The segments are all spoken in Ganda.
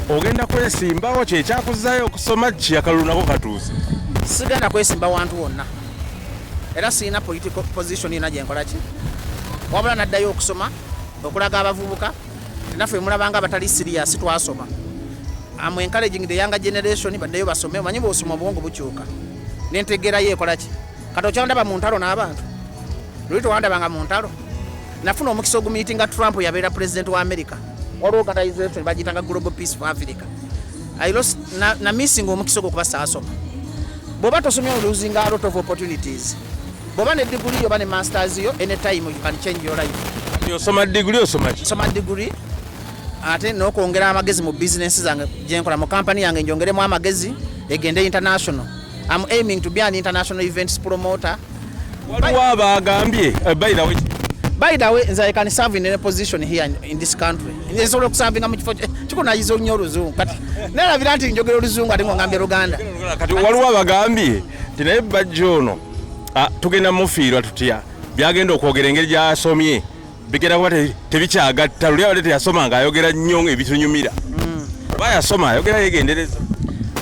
ogenda kwesimbawo kye kyakuzaayo okusoma kyakalunako katuuse. Sigenda kwesimba wantu wonna era sirina political position yonna gye nkola ki wabula naddayo okusoma okulaga abavubuka naffe mulabanga abatali serious twasoma. I'm encouraging the younger generation baddeyo basome omanyi bw'osoma obwongo bukyuka nentegeerayo ekola ki kati okyandaba mu ntalo n'abantu luli tewandabanga mu ntalo nafuna omukisa ogumiitinga Trump yabeera president wa America waliwo organization bagiyitanga Global Peace for Africa. I lost na missing omukisa ogwo kuba saasoma bw'oba tosomye losing a lot of opportunities. Bw'oba ne degree oba ne masters yo anytime you can change your life. Osoma degree osoma ki? Soma degree ate n'okwongera amagezi mu business zange gye nkola mu company yange njongeremu amagezi egende international. I'm aiming to be an international events promoter. Waliwo abagambye by the way nze I can serve in any position here in this country. Nsobola okusavinga mu kifo kikunayiza nnyo oluzungu kati nerabira nti njogera oluzungu ate ng'ongambye Luganda. Kati waliwo abagambye nti naye Bajo ono tugenda mufiirwa tutya byagenda okwogera engeri gy'asomye bigenda kuba tebikyagatta luli abadde teyasoma ng'ayogera nnyo ebitunyumira oba yasoma ayogera yegendereza.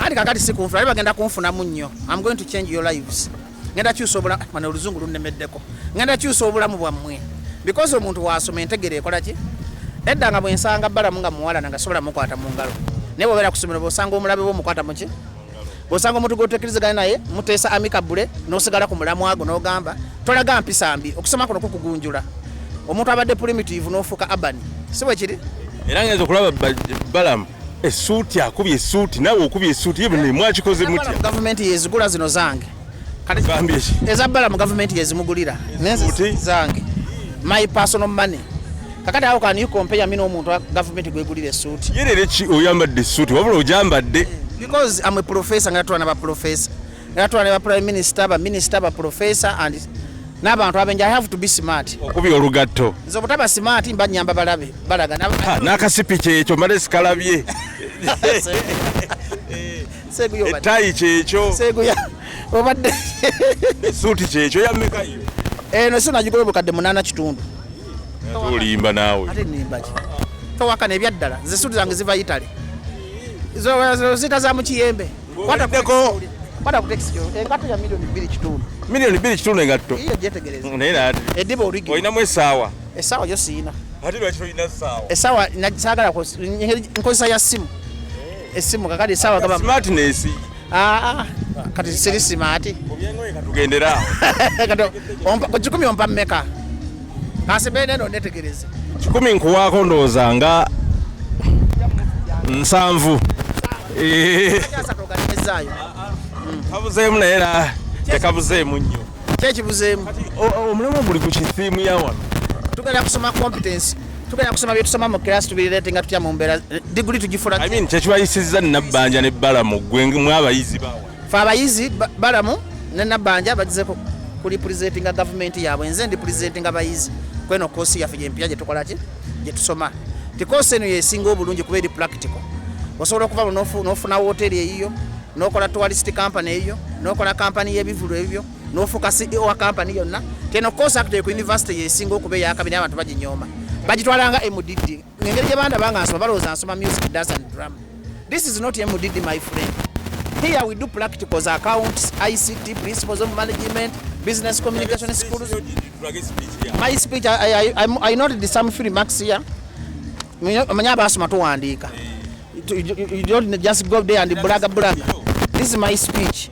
Ati kakati si kunfuna ali bagenda kunfunamu nnyo. I'm going to change your lives. Ngenda kyusa obulamu mwana oluzungu lunnemeddeko ngenda kyusa obulamu bwammwe because omuntu wasoma entegere ekola ki edda nga bwensanga Balamu nga muwala nanga sobola mukwata mu ngalo naye bw'obeera ku ssomero bw'osanga omulabe bw'omukwata mu ki bw'osanga omuntu gw'oteekerizaganya naye muteesa amicabule n'osigala ku mulamu ago n'ogamba tolaga mpisa mbi okusoma kuno kukugunjula omuntu abadde primitive n'ofuuka urban si bwe kiri era ngenza okulaba Balamu essuuti akubye essuuti nawe okubye essuuti ye bino mwakikoze mutya gavumenti yezigula zino zange eza Balamu gavumenti yezimugulira nenze zange my personal money kakati awo can you compare me n'omuntu wa gavumenti gwegulira essuuti yerere ki oyambadde essuuti wabula ojambadde because I'm a professor nga natwala ba professor natwala ba prime minister ba professor and n'abantu abenja I have to be smart okubye olugatto nze obutaba smart mba nyamba balaga n'akasipi kyekyo mbadde sikalabye seguyo etayi kyekyo seguya obadde essuuti kyekyo yammekayo no sina jigolo bukadde 8 kitundu olimba naawe ate nimba ki towaka ne byaddala nze essuuti zange ziva Italy zo zita za mu kiyembe kwataddeko kwata ku taxi engatto ya $2 kitundu $2 kitundu engatto iyo gyetegereza naye naati ediba origi olinamu essaawa yo siina ate lwaki olina essaawa essaawa saagala nkozesa ya simu essimu kakati essaawa gaba smartness kati siri smart tugendera ku 10 ompa mmeka kasebe neno netegereze 10 nkuwaako ndowooza nga 7 kabuzeemu naye era tekabuzeemu nnyo kyekibuzeemu omulimu guli ku kithiimu ya wano tugenda kusoma competence tugenda kusoma byetusoma mu class tubirete nga tutya mu mbeera degree tugifuna kyekibayisizza Nabbanja ne Balamu gwe mwabayizi bawa fe abayizi Balamu ne Nabbanja bagize ku representinga government yaabwe nze ndi presentinga abayizi kweno kosi yaffe gyempya gye tukola ki gye tusoma tikoosi eno yesinga obulungi kuba eri practical osobola okuva n'ofuna woteri eyiyo n'okola tourist company eyiyo n'okola company y'ebivulu ebyo n'ofuuka CEO wa company yonna teno koosi akuteyo ku university yesinga okuba eyakabiri abantu baginyooma bagitwalanga MDD engeri gye banda banga nsoma balowooza nsoma music dance and drama. This is not MDD my friend. Here we do practicals, accounts, ICT, principles of management, business communication schools. My speech, I noted some few remarks here. Manya basoma tuwandiika. You don't just go there and brag. This is my speech.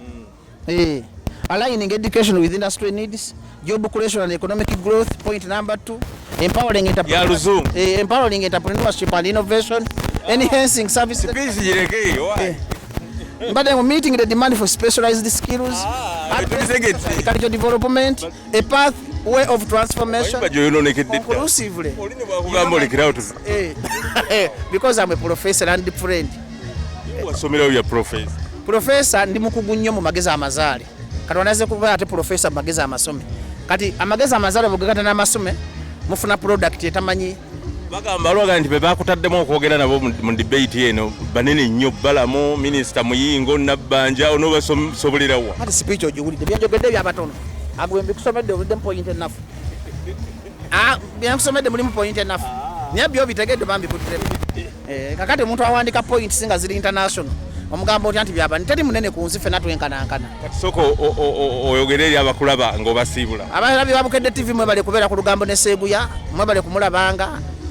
Aligning education with industry needs, job creation and economic growth. Point number 2. Empowering entrepreneurship and innovation. Enhancing services. But then meeting the demand for specialized skills, cultural development, a pathway of transformation conclusively. Because I'm a professor and friend. Professor ndi mukugu nnyo mu magezi amazaale. Kati wanaze kuba ate professor mu magezi amasome. Kati amagezi amazaale bugagata n'amasome mufuna product etamanyi. Bagamba lwaga nti bebakutaddemu okwogera nabo mu debate eno banene nnyo Balamu minisita Muyingo Nabbanja onoobasobolerawa ati speech ogiwulidde byanjogedde byabatono agwe mbikusomedde oludde point enough byankusomedde mulimu point enough naye byo bitegedde bambikuddemu kakati omuntu awandika points singa ziri international omugambo oti anti byaba nteri munene ku nsi ffenna twenkanankana kati soko oyogere eri abakulaba ng'obasiibula abalabi ba Bukedde TV mwebale kubeera ku lugambo ne Seeguya mwebale kumulabanga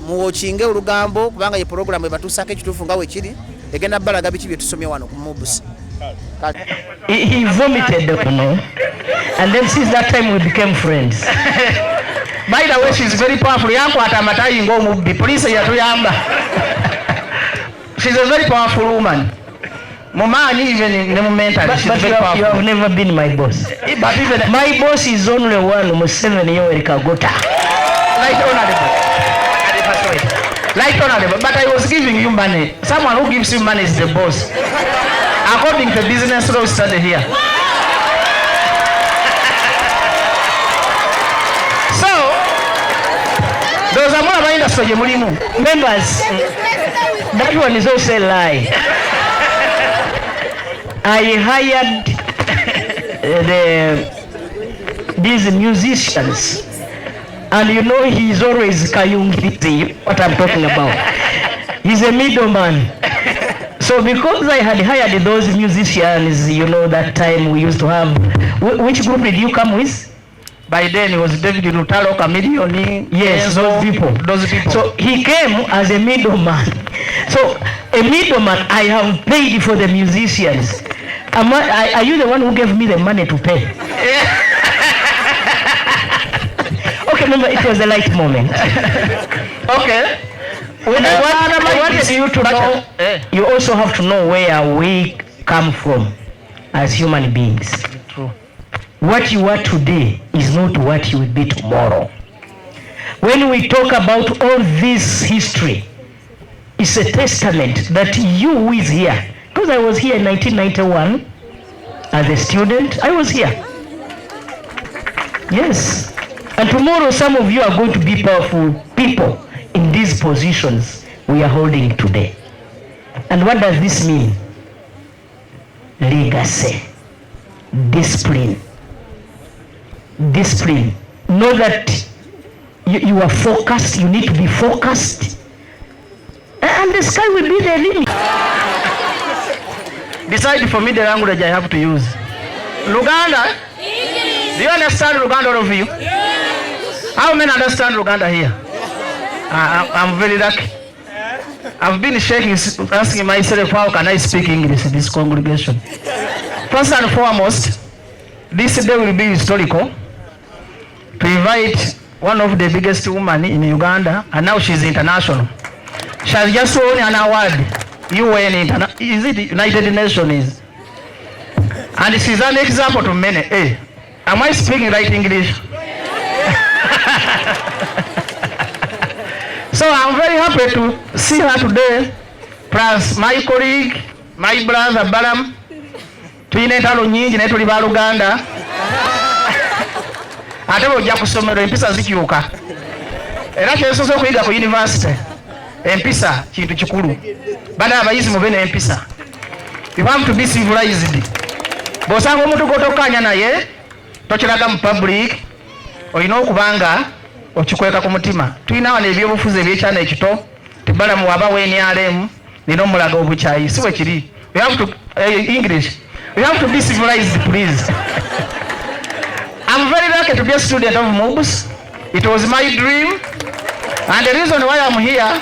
muwokinge olugambo kubanga ye program ebatuusako ekituufu nga wekiri egenda balaga biki bye tusomye wano ku Mubs. He vomited, and then since that time we became friends. By the way, she's very powerful. Yankwata amatayi ng'omubbi police yatuyamba. She's a very powerful woman. Momani even in the mental. But you have never been my boss. But even my boss is only one Museveni Yoweri Kaguta. Right honorable. Right honorable. But I was giving you money. Someone who gives you money is the boss. According to business law study here. So those are more of industry members. That one is also a lie. I hired these musicians, and you know he's always Kayungi, what I'm talking about. He's a middleman. So because I had hired those musicians, you know, that time we used to have, which group did you come with? By then it was David Lutalo, Chameleon. Yes, those people. So he came as a middleman. So a middleman, I have paid for the musicians. Are you the one who gave me the money to pay? Okay, remember it was the right moment. Okay. I wanted you to know, you also have to know where we come from as human beings. True. What you are today is not what you will be tomorrow. When we talk about all this history, it's a testament that you who is here, because I was here in 1991 as a student, I was here. Yes. And tomorrow some of you are going to be powerful people in these positions we are holding today. And what does this mean? Legacy, discipline. Discipline. Know that you are focused, you need to be focused, and the sky will be the limit. Decide for me the language I have to use. Luganda? Do you understand Luganda, all of you? How many understand Luganda here? I'm very lucky. I've been shaking, asking myself, how can I speak English in this congregation? First and foremost, this day will be historical. To invite one of the biggest women in Uganda, and now she's international. She has just won an award, UN, is it United Nations? And she's an example to many. Hey, am I speaking right English? So I'm very happy to see her today, plus my colleague, my brother Balamu, twinetalo nyingi ne tuli ba Luganda. Ate ojja kusomera empisa zikyuka. Era kyesoose okuyiga ku university. Empisa kintu kikulu. Bana abayizi mube n'empisa. You have to be civilized. Bw'osanga omuntu gw'otokkanya naye tokiraga mu public, olina okubanga okikweka ku mutima. Tulina wano ebyobufuzi ebyekyana ekito, Balamu waba w'NRM, nina omulaga obukyayi. Si bwe kiri. We have to, English. We have to be civilized, please. I'm very lucky to be a student of Mubs. It was my dream. And the reason why I'm here,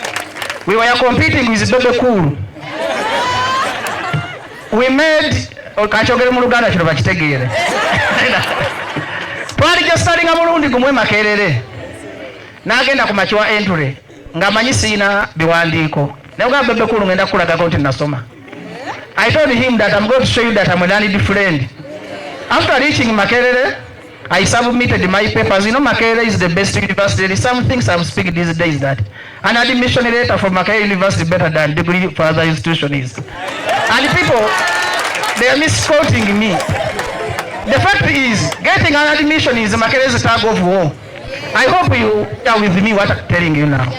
we were competing with Bebe Cool. We made, kachogere mu Luganda kino bakitegeere. Twali just starting amulundi gumwe Makerere. Nagenda ku machiwa entry. Ngamanyi sina biwandiiko. Naye Bebe Cool ngenda kulaga nti nasoma. I told him that I'm going to show you that I'm a learned friend. After reaching Makerere, I submitted my papers. You know, Makerere is the best university. There is some things I'm speaking these days that an admission letter for Makerere University is better than degree for other institution is. And people, they are misquoting me. The fact is, getting an admission is Makerere's tug of war. I hope you are with me what I'm telling you now.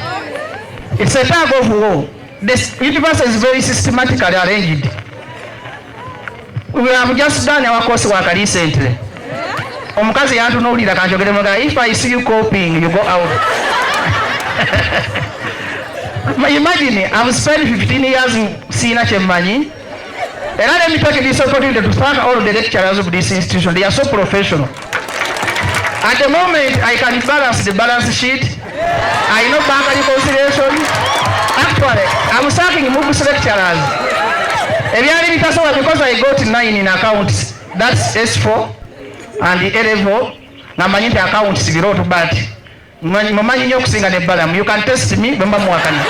It's a tug of war. This university is very systematically arranged. We have just done our course work recently. Omukazi yantunuulira kanjogere muga, if I see you copying, you go out. Imagine, I've spent 15 years in Sina Chemani. And let me take this opportunity to thank all the lecturers of this institution. They are so professional. At the moment, I can balance the balance sheet. I know bank reconciliation. Actually, I'm thanking Mubs lecturers. Because I got 9 in accounts. That's S4 and the A-level. Namanyi the accounts zero to bad. Mamanyi nyo kusinga ne Balamu. You can test me. Bamba mwakana.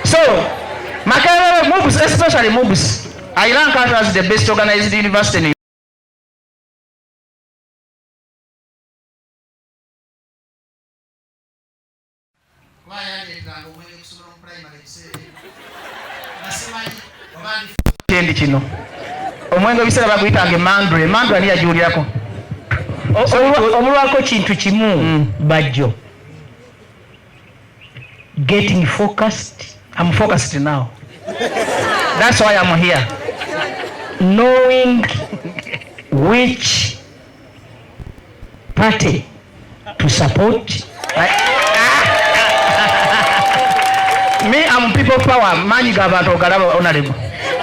So, Makerere Mubs, especially Mubs, I rank out as the best organized university in Kendi kino. Omwengo bisera baguyita Mandre. Mandre ani yajulyako. Omulwako kintu kimu Bajo. Getting focused. I'm focused now. That's why I'm here. Knowing which party to support. Me, I'm people power. Mani government or Galaba honorable.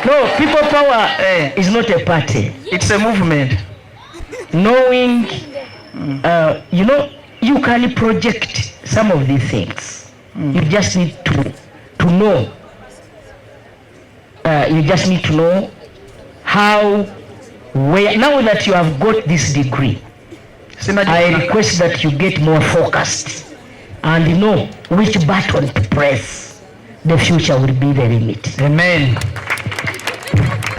No, people power is not a party. It's a movement. Knowing, you know, you can project some of these things. You just need to know. You just need to know how, where. Now that you have got this degree, I request that you get more focused and know which button to press. The future will be the limit. Amen.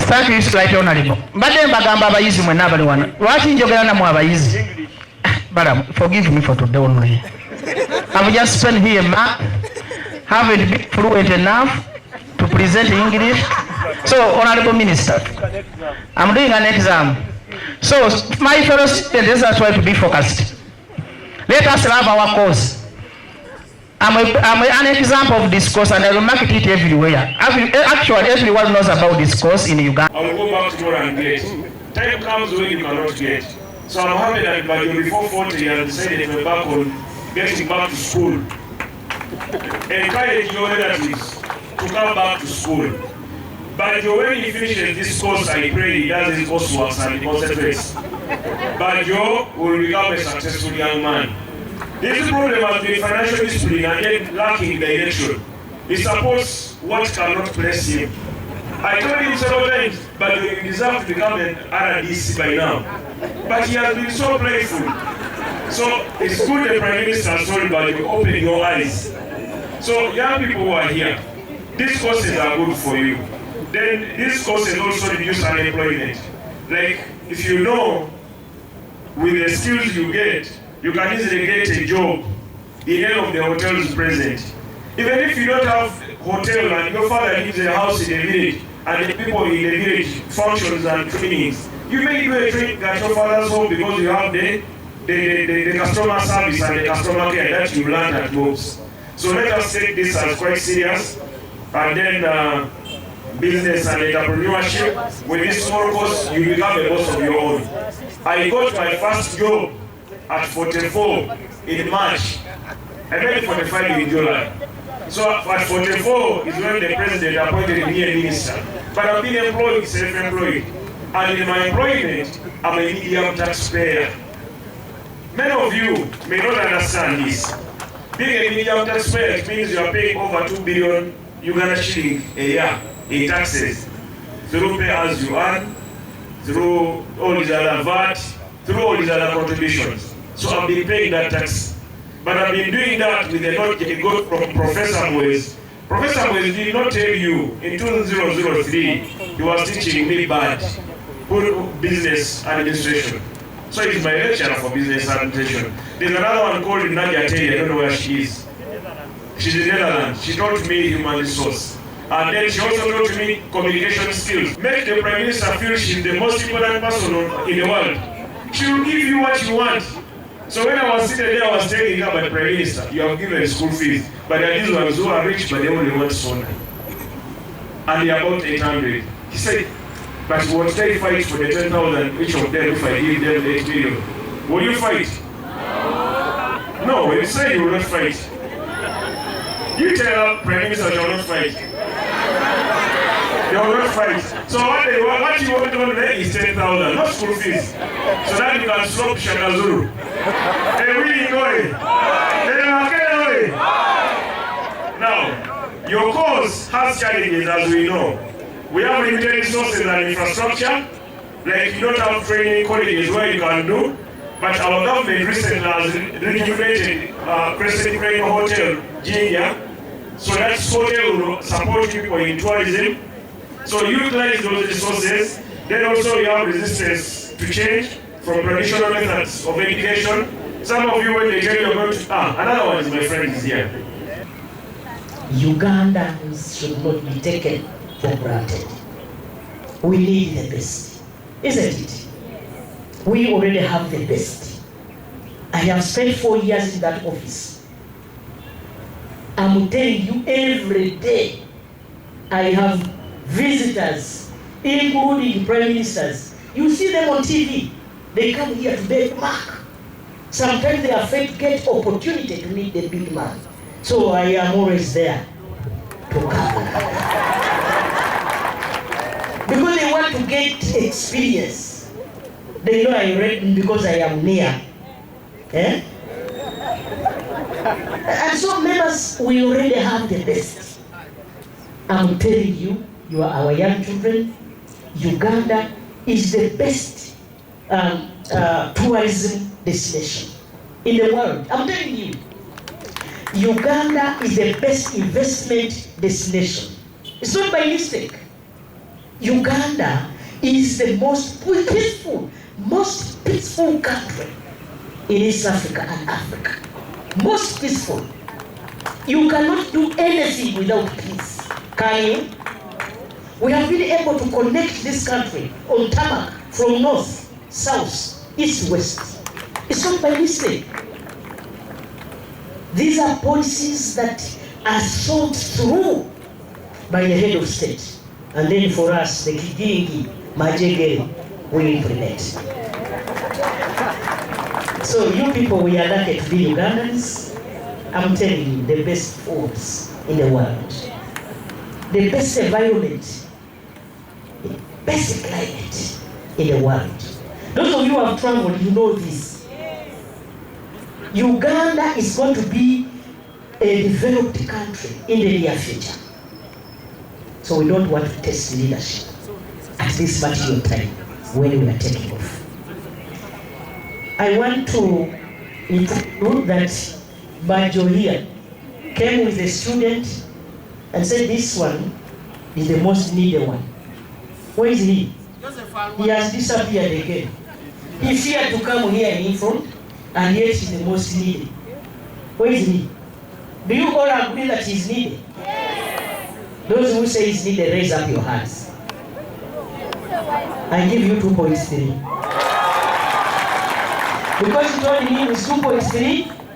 Thank you, right honorable. Mbadde mbagamba abayizi mwenna abali wano. Lwaki njogera namwe abayizi? Balamu, forgive me for today only. I've just spent here haven't been fluent enough to present English. So, honorable minister, I'm doing an exam. So, my fellow students, that's why to be focused. Let us love our cause. I'm an example of this course and I will market it everywhere. Actually, everyone knows about this course in Uganda. I will go back tomorrow and get. Time comes when you cannot get. So I'm happy that by before 40 I decided to go back on getting back to school. Encourage your relatives to come back to school. But when he finishes this course, I pray he does his coursework and he concentrates. But Joe will become a successful young man. His problem has been financial discipline and yet lacking direction. He supports what cannot place him. I told him several times, but you deserve to become an RDC by now. But he has been so playful. So it's good the Prime Minister told but you open your eyes. So young people who are here, these courses are good for you. Then these courses also reduce unemployment. Like if you know with the skills you get, you can easily get a job in any of the hotels present. Even if you don't have hotel and your father lives in a house in the village and the people in the village functions and trainings, you may do a training at your father's home because you have the customer service and the customer care that you learned at Mubs. So let us take this as quite serious and then business and entrepreneurship. With this small course, you become a boss of your own. I got my first job at 44 in March. I made 45 in July. So at 44 is when the president appointed me a minister. But I've been employed, self-employed. And in my employment, I'm a medium taxpayer. Many of you may not understand this. Being a medium taxpayer means you are paying over 2 billion Uganda shilling a year in taxes. Through pay as you earn, through all these other VAT, through all these other contributions. So I've been paying that tax. But I've been doing that with a note getting good from Professor Mubs. Professor Mubs did not tell you in 2003 he was teaching me bad business administration. So he's my lecturer for business administration. There's another one called Nabbanja, I don't know where she is. She's in Netherlands. She taught me human resource. And then she also taught me communication skills. Make the Prime Minister feel she's the most important person in the world. She will give you what you want. So when I was sitting there, I was telling her, my Prime Minister, you have given school fees, but there are these ones who are rich, but they only want Sona. And they are about 800. He said, but what they fight for the 10,000 each of them if I give them 8 million? Will you fight? No, you say you will not fight. You tell Prime Minister you will not fight. You will not fight. So what you want to make is 10,000, not school fees. So that you can stop Shaka Zulu. Hey, we go. Now, your cause has challenges, as we know. We have limited resources and infrastructure. Like you don't have training colleges where you can do. But our government recently has rejuvenated Crescent Crane Hotel, Ginger. So that hotel will support people in tourism. So utilize those resources. Then also you have resistance to change from traditional methods of education. Some of you when they tell you about another one is my friend is here. Ugandans should not be taken for granted. We need the best, isn't it? We already have the best. I have spent 4 years in that office. I'm telling you, every day I have visitors, including prime ministers. You see them on TV. They come here to beg Mark. Sometimes they are afraid to get opportunity to meet the big man. So I am always there to cover. Because they want to get experience. They know I read because I am near. Eh? And so members, we already have the best. I'm telling you, you are our young children. Uganda is the best tourism destination in the world. I'm telling you, Uganda is the best investment destination. It's not by mistake. Uganda is the most peaceful country in East Africa and Africa. Most peaceful. You cannot do anything without peace. Can you? We have been able to connect this country on tarmac from north, south, east, west. It's not by mistake. These are policies that are thought through by the head of state. And then for us, the Kigingi, Majegere, we implement. So you people, we are lucky to be Ugandans. I'm telling you, the best foods in the world. The best environment, the best climate in the world. Those of you who have traveled, you know this. Uganda is going to be a developed country in the near future. So we don't want to test leadership at this particular time when we are taking off. I want to include that Bajo here came with a student and said this one is the most needed one. Where is he? He has disappeared again. He feared to come here in front, and yet he's the most needed. Where is he? Do you all agree that he's needed? Yes. Those who say he's needed, raise up your hands. I give you 2.3. Because you told me it was 2.3,